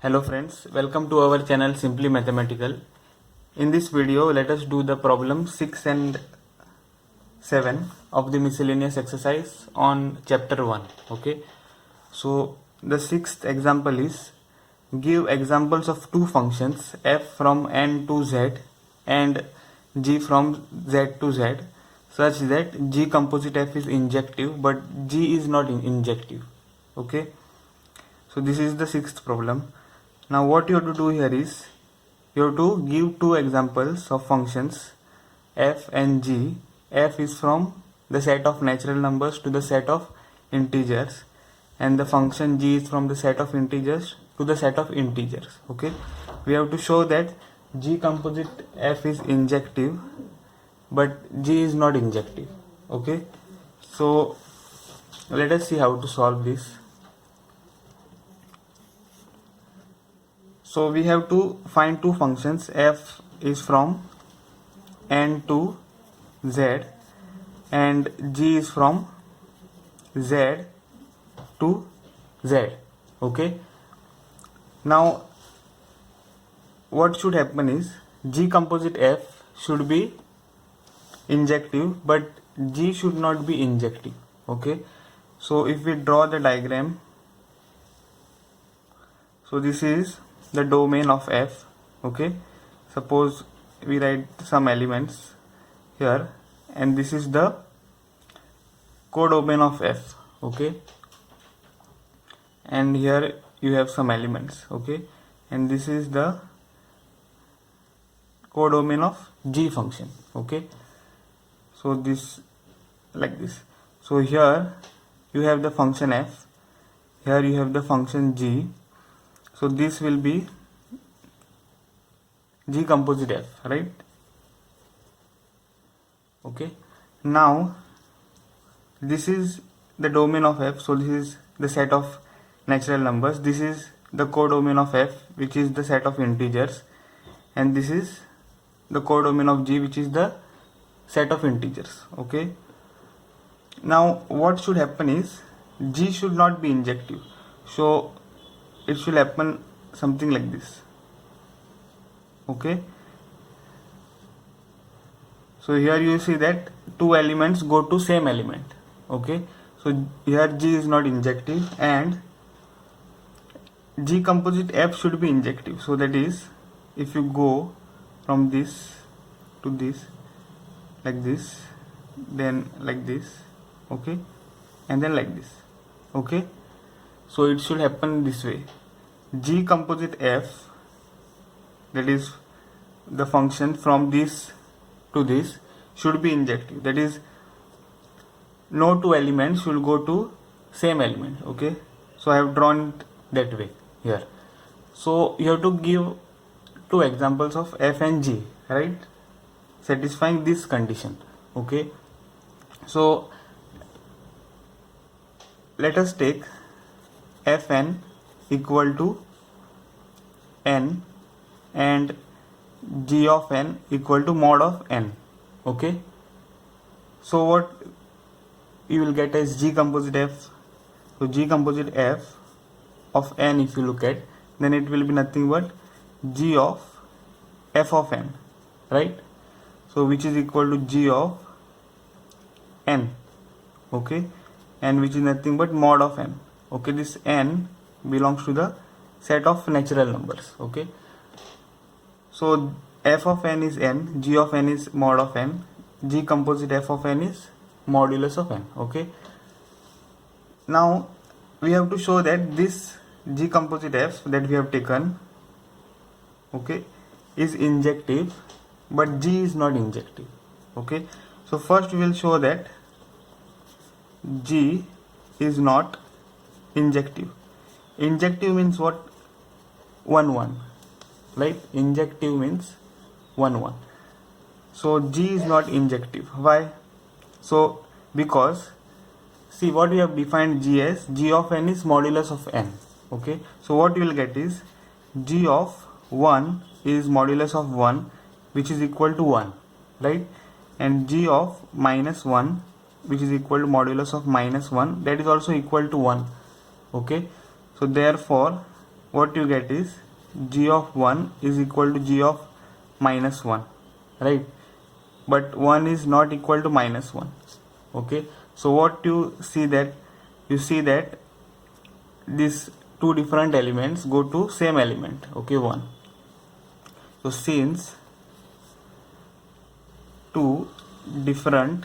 Hello friends, welcome to our channel Simply Mathematical. In this video, let us do the problem 6 and 7 of the miscellaneous exercise on chapter 1. Okay, so the sixth example is give examples of two functions f from n to z and g from z to z such that g composite f is injective but g is not injective. Okay, so this is the sixth problem. Now what you have to do here is you have to give two examples of functions f and g. F is from the set of natural numbers to the set of integers, and the function g is from the set of integers to the set of integers. Okay, we have to show that g composite f is injective but g is not injective. Okay, so let us see how to solve this. So we have to find two functions. F is from n to z and g is from z to z. Okay, now what should happen is g composite f should be injective but g should not be injective. Okay, so if we draw the diagram, so this is the domain of f. Okay, suppose we write some elements here and this is the codomain of f. Okay, and here you have some elements. Okay, and this is the codomain of g function. Okay, so this like this. So here you have the function f, here you have the function g. So this will be g composite f, right? Okay, now this is the domain of f. So this is the set of natural numbers, this is the codomain of f which is the set of integers, and this is the codomain of g which is the set of integers. Okay, now what should happen is g should not be injective, so it should happen something like this. Okay, so here you see that two elements go to same element. Okay, so here g is not injective and g composite f should be injective. So that is, if you go from this to this like this, then like this, okay, and then like this. Okay, so it should happen this way. G composite f, that is the function from this to this, should be injective. That is, no two elements should go to same element. Okay, so I have drawn it that way here. So you have to give two examples of f and g, right, satisfying this condition. Okay, so let us take fn equal to n and g of n equal to mod of n. Okay, so what you will get as g composite f. So g composite f of n, if you look at, then it will be nothing but g of f of n, right? So which is equal to g of n. Okay, and which is nothing but mod of n. Okay, this n belongs to the set of natural numbers. Okay, so f of n is n, g of n is mod of n, g composite f of n is modulus of n. Okay, now we have to show that this g composite f that we have taken, okay, is injective but g is not injective. Okay, so first we will show that g is not injective. Injective means what? 1 1, right? Injective means 1 1. So g is not injective. Why? So because see what we have defined g as, g of n is modulus of n. Okay, so what you will get is g of 1 is modulus of 1 which is equal to 1, right? And g of minus 1 which is equal to modulus of minus 1, that is also equal to 1. Okay, so therefore what you get is g of 1 is equal to g of minus 1, right? But 1 is not equal to minus 1. Okay, so what you see that these two different elements go to same element, okay, 1. So since two different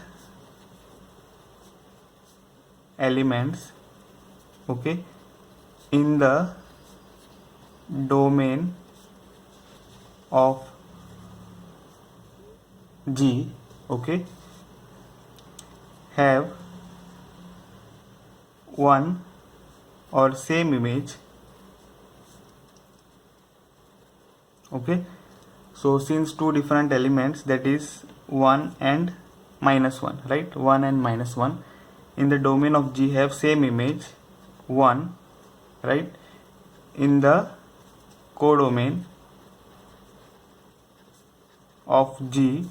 elements, okay, in the domain of G, okay, have one or same image, okay. So since two different elements, that is 1 and minus 1, right, 1 and minus 1 in the domain of G have same image 1, right, in the codomain of G,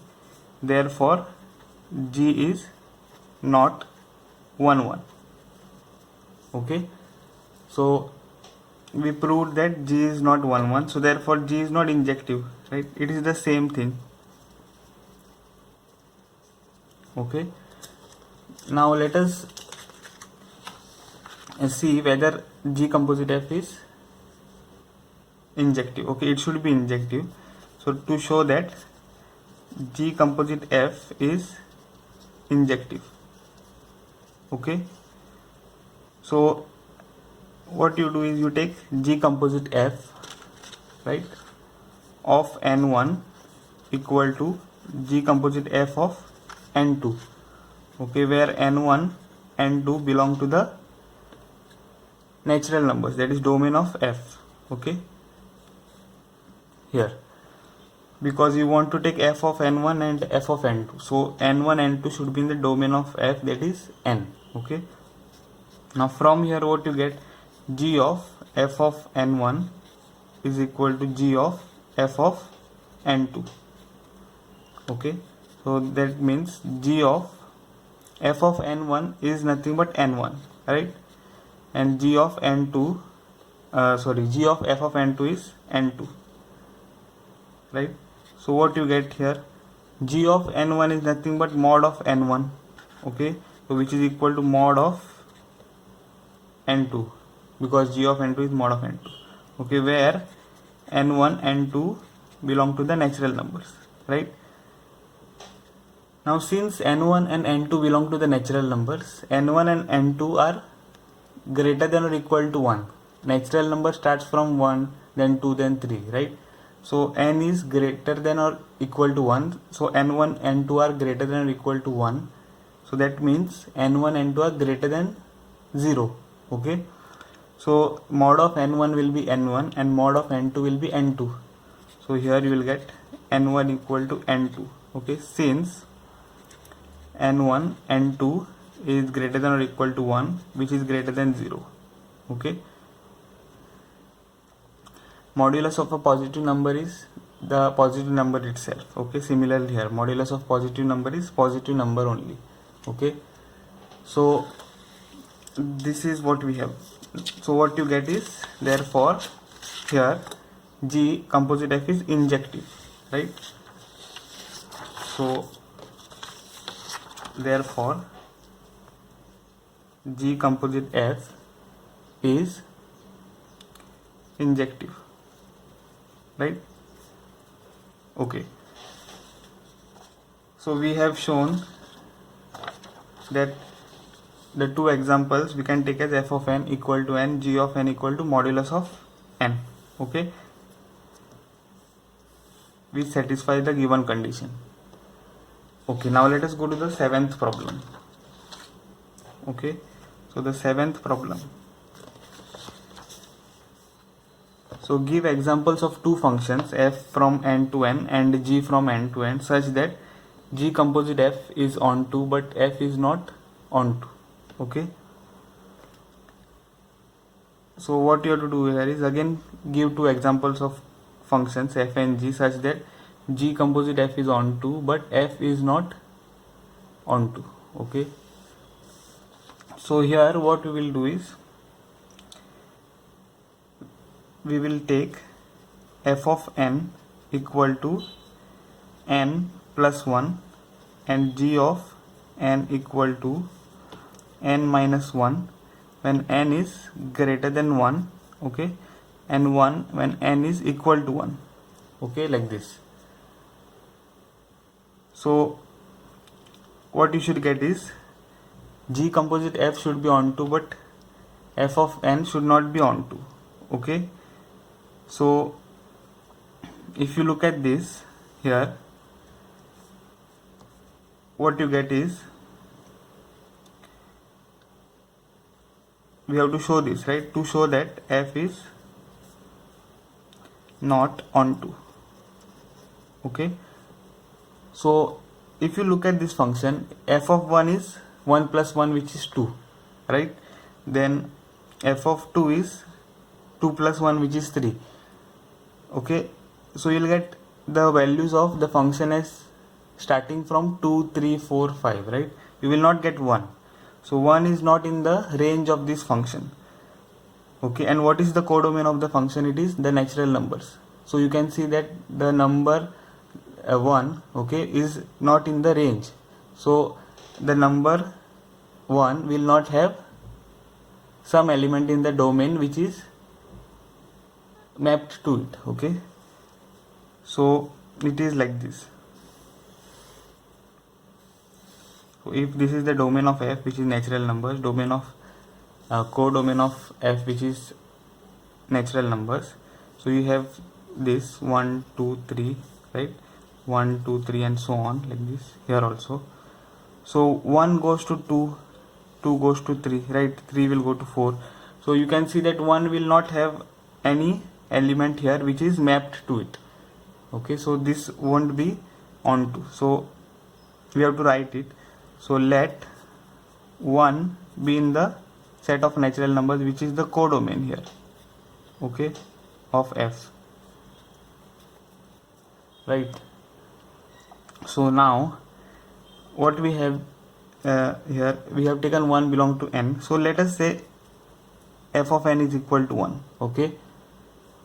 therefore G is not 1 1. Okay, so we proved that G is not 1 1, so therefore G is not injective, right? It is the same thing. Okay, now let us see whether G composite F is injective. Okay, it should be injective. So to show that G composite F is injective, okay, so what you do is you take G composite F, right, of N1 equal to G composite F of N2, okay, where N1 and 2 belong to the natural numbers, that is domain of F, okay, here, because you want to take F of N1 and F of N2, so N1 and 2 should be in the domain of F, that is N, okay. Now from here what you get, G of F of N1 is equal to G of F of N2, okay, so that means G of F of N1 is nothing but N1, right, and G of N2 G of F of N2 is N2, right. So what you get here, G of N1 is nothing but mod of N1, okay, so which is equal to mod of N2, because G of N2 is mod of N2, okay, where N1 and 2 belong to the natural numbers, right. Now since N1 and N2 belong to the natural numbers, N1 and N2 are greater than or equal to 1. Natural number starts from 1, then 2, then 3, right. So N is greater than or equal to 1, so N1 and 2 are greater than or equal to 1, so that means N1 and 2 are greater than 0, okay. So mod of N1 will be N1 and mod of N2 will be N2, so here you will get N1 equal to N2, okay, since N1 N2 is greater than or equal to 1, which is greater than 0, okay. Modulus of a positive number is the positive number itself, okay. Similarly here, modulus of positive number is positive number only, okay. So this is what we have. So what you get is, therefore here G composite F is injective, right. So therefore G composite F is injective, right. Okay, so we have shown that the two examples we can take as F of N equal to N, G of N equal to modulus of N, okay, which satisfy the given condition. Okay, now let us go to the seventh problem. Okay, so the seventh problem. So give examples of two functions f from n to n and g from n to n such that g composite f is onto but f is not onto. Okay, so what you have to do here is again give two examples of functions f and g such that g composite f is onto but f is not onto. Okay, so here what we will do is we will take f of n equal to n plus 1 and g of n equal to n minus 1 when n is greater than 1, okay, and 1 when n is equal to 1, okay, like this. So what you should get is g composite f should be onto, but f of n should not be onto, okay. So if you look at this here, what you get is, we have to show this, right, to show that f is not onto, okay. So if you look at this function, f of 1 is 1 plus 1, which is 2, right, then f of 2 is 2 plus 1, which is 3, okay. So you'll get the values of the function as starting from 2, 3, 4, 5, right. You will not get 1. So 1 is not in the range of this function, okay. And what is the codomain of the function? It is the natural numbers. So you can see that the number 1, okay, is not in the range. So the number 1 will not have some element in the domain which is mapped to it, okay. So it is like this. So if this is the domain of f, which is natural numbers, domain of codomain of f, which is natural numbers, so you have this 1, 2, 3, right, 1, 2, 3 and so on, like this here also. So 1 goes to 2, 2 goes to 3, right, 3 will go to 4. So you can see that 1 will not have any element here which is mapped to it, okay. So this won't be onto, so we have to write it. So let 1 be in the set of natural numbers which is the codomain here, okay, of f, right. So now what we have here, we have taken 1 belong to n. So let us say f of n is equal to 1, okay,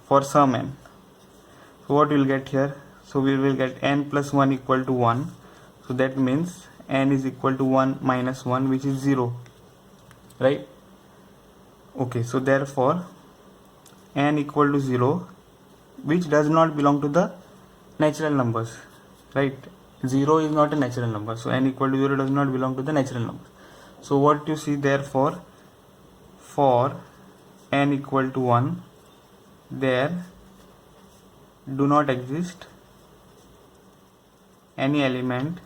for some n. So what we will get here? So we will get n plus 1 equal to 1. So that means n is equal to 1 minus 1, which is 0, right, okay. So therefore n equal to 0, which does not belong to the natural numbers, right. 0 is not a natural number, so n equal to 0 does not belong to the natural numbers. So what you see, therefore for n equal to 1, there do not exist any element,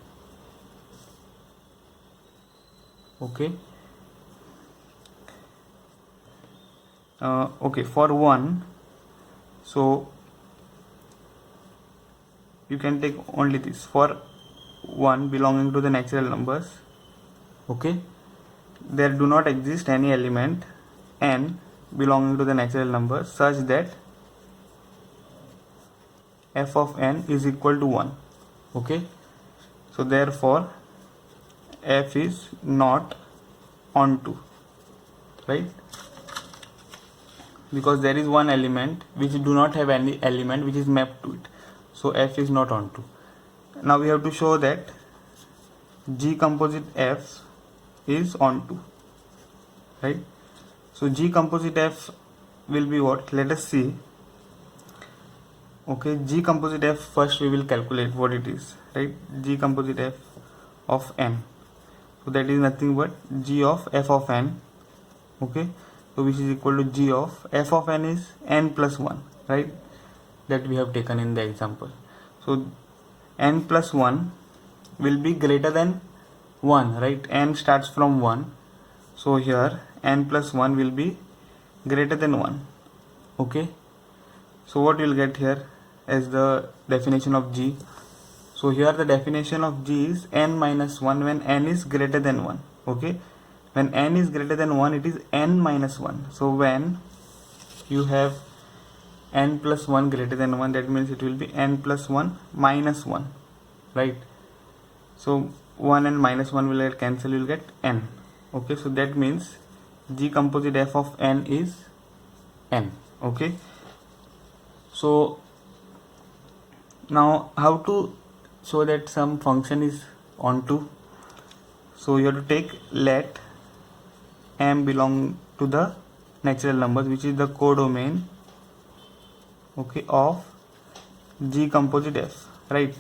okay, okay, for 1. So you can take only this, for 1 belonging to the natural numbers, okay, there do not exist any element n belonging to the natural numbers such that f of n is equal to 1, okay. So therefore f is not onto, right, because there is one element which do not have any element which is mapped to it. So f is not onto. Now we have to show that G composite f is onto, right. So G composite f will be what? Let us see. Okay, G composite f, first we will calculate what it is, right. G composite f of n, so that is nothing but G of f of n, okay. So which is equal to G of f of n is n plus 1, right, that we have taken in the example. So n plus 1 will be greater than 1, right, n starts from 1. So here n plus 1 will be greater than 1, okay. So what you will get here as the definition of G. So here the definition of G is n minus 1 when n is greater than 1, okay. When n is greater than 1, it is n minus 1. So when you have n plus 1 greater than 1, that means it will be n plus 1 minus 1, right. So 1 and minus 1 will get cancelled, you will get n, okay. So that means G composite f of n is n, okay. So now how to show that some function is onto? So you have to take let m belong to the natural numbers, which is the codomain, okay, of G composite F, right?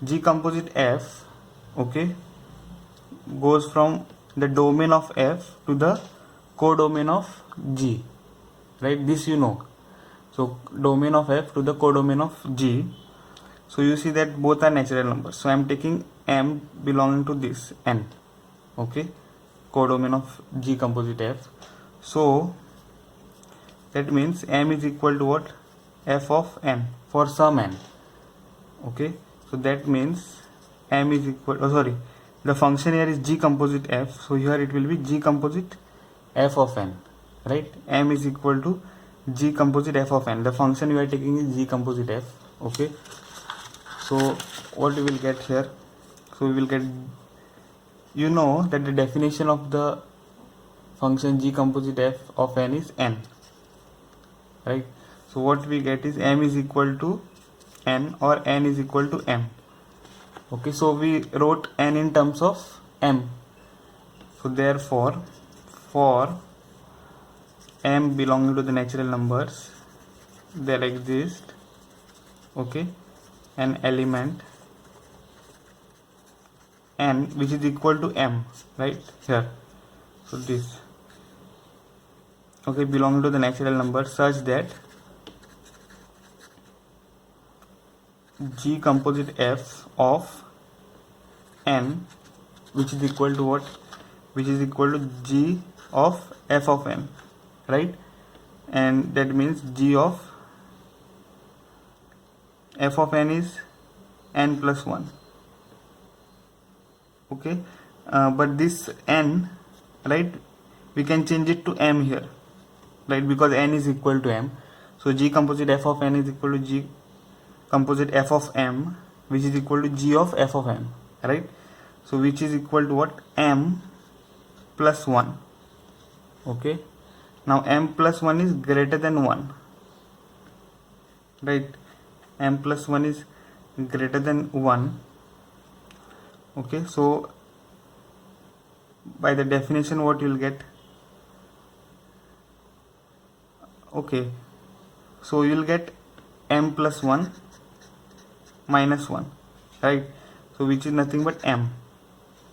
G composite F, okay, goes from the domain of F to the codomain of G, right? This you know. So domain of F to the codomain of G. So you see that both are natural numbers. So I am taking m belonging to this n, okay, codomain of G composite F. So that means m is equal to what? F of n for some n, okay. So that means m is equal, the function here is G composite F, so here it will be G composite F of n, right? M is equal to G composite F of n. The function we are taking is G composite F, okay. So what we will get here? So we will get, you know that the definition of the function G composite F of n is n, right? So what we get is m is equal to n or n is equal to m, okay. So we wrote n in terms of m. So therefore for m belonging to the natural numbers, there exists, okay, an element n which is equal to m, right here. So this, okay, belonging to the natural number such that G composite F of n, which is equal to what? Which is equal to G of F of n, right? And that means G of F of n is n plus 1, okay. But this n, right, we can change it to m here, right, because n is equal to m. So G composite F of n is equal to G composite F of m, which is equal to G of F of m, right? So which is equal to what? M plus 1, okay. Now m plus 1 is greater than 1, right? M plus 1 is greater than 1, okay. So by the definition what you will get, okay, so you will get m plus 1 minus 1, right? So which is nothing but m,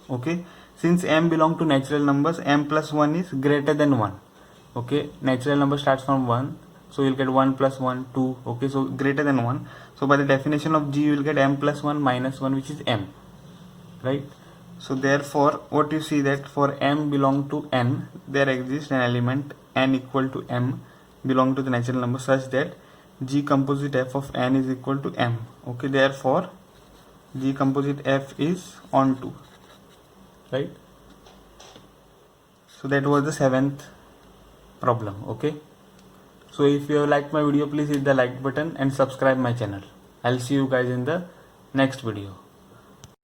okay. Since m belong to natural numbers, m plus 1 is greater than 1, okay. Natural number starts from 1, so you'll get 1 plus 1 2, okay. So greater than 1. So by the definition of G, you will get m plus 1 minus 1, which is m, right? So therefore what you see that for m belong to n, there exists an element n equal to m belong to the natural number such that G composite F of n is equal to m, okay. Therefore G composite F is onto, right? So that was the 7th problem, okay. So if you have liked my video, please hit the like button and subscribe my channel. I'll see you guys in the next video.